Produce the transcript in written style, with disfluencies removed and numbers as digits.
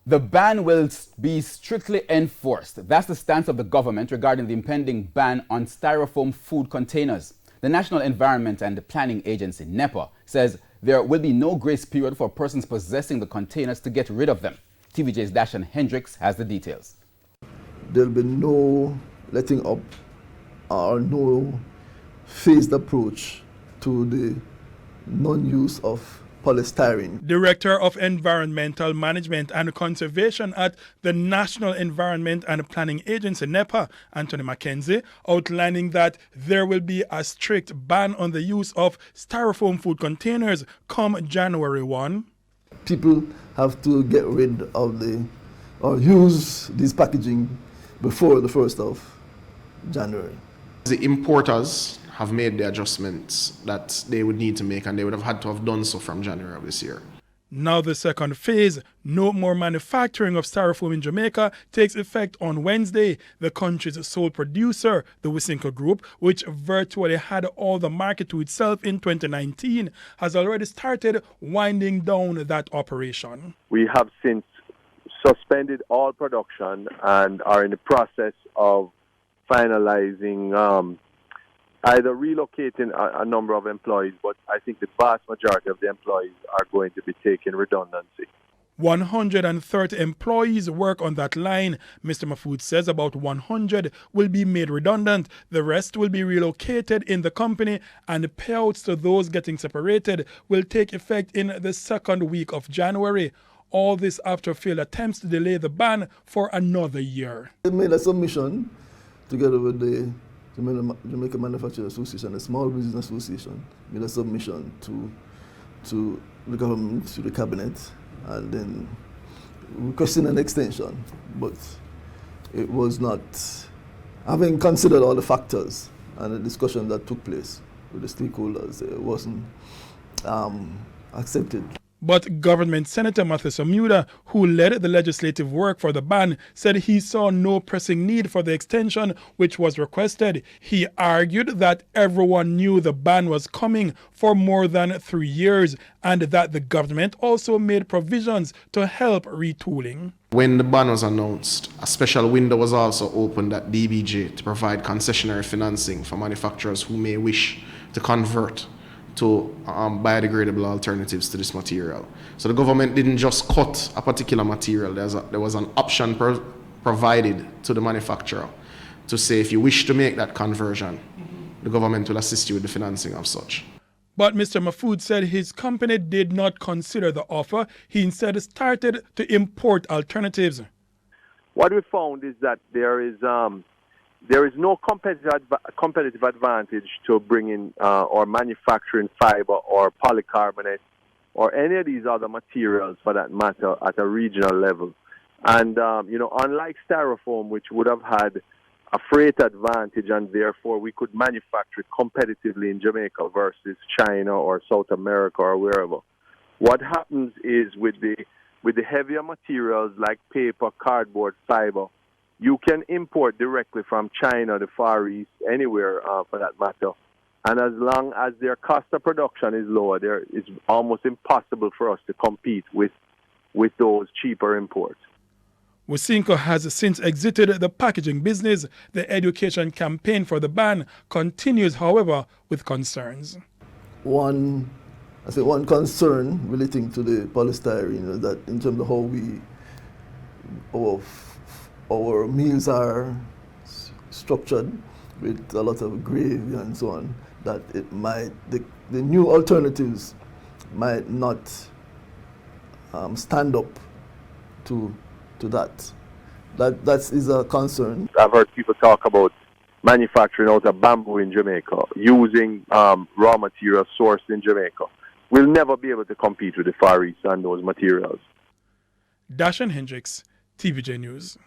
The ban will be strictly enforced. That's the stance of the government regarding the impending ban on styrofoam food containers. The National Environment and Planning Agency, NEPA, says there will be no grace period for persons possessing the containers to get rid of them. TVJ's Dashan Hendricks has the details. There'll be no letting up or no phased approach to the non-use of polystyrene. Director of Environmental Management and Conservation at the National Environment and Planning Agency, NEPA, Anthony Mackenzie, outlining that there will be a strict ban on the use of styrofoam food containers come January 1. People have to get rid of or use this packaging before the 1st of January. The importers have made the adjustments that they would need to make, and they would have had to have done so from January of this year. Now the second phase, no more manufacturing of styrofoam in Jamaica, takes effect on Wednesday. The country's sole producer, the Styrofoam Group, which virtually had all the market to itself in 2019, has already started winding down that operation. We have since suspended all production and are in the process of finalizing either relocating a number of employees, but I think the vast majority of the employees are going to be taking redundancy. 130 employees work on that line. Mr. Mahfood says about 100 will be made redundant. The rest will be relocated in the company, and payouts to those getting separated will take effect in the second week of January. All this after failed attempts to delay the ban for another year. They made a submission together with the Jamaica Manufacturers Association, the Small Business Association, made a submission to the government, to the cabinet, and then requesting an extension. But it was not, having considered all the factors and the discussion that took place with the stakeholders, it wasn't accepted. But Government Senator Mathis Omuda, who led the legislative work for the ban, said he saw no pressing need for the extension which was requested. He argued that everyone knew the ban was coming for more than 3 years and that the government also made provisions to help retooling. When the ban was announced, a special window was also opened at TVJ to provide concessionary financing for manufacturers who may wish to convert to biodegradable alternatives to this material. So the government didn't just cut a particular material. There was an option provided to the manufacturer to say if you wish to make that conversion, the government will assist you with the financing of such. But Mr. Mahfood said his company did not consider the offer. He instead started to import alternatives. What we found is that there is no competitive advantage to bringing or manufacturing fiber or polycarbonate or any of these other materials, for that matter, at a regional level. And, unlike styrofoam, which would have had a freight advantage and therefore we could manufacture it competitively in Jamaica versus China or South America or wherever. What happens is with the heavier materials like paper, cardboard, fiber, you can import directly from China, the Far East, anywhere for that matter. And as long as their cost of production is lower, it's almost impossible for us to compete with those cheaper imports. Styrofoam has since exited the packaging business. The education campaign for the ban continues, however, with concerns. One concern relating to the polystyrene is that in terms of how our meals are structured with a lot of gravy and so on, that the new alternatives might not stand up to that. That is a concern. I've heard people talk about manufacturing out of bamboo in Jamaica, using raw materials sourced in Jamaica. We'll never be able to compete with the Far East and those materials. Dashan Hendricks, TVJ News.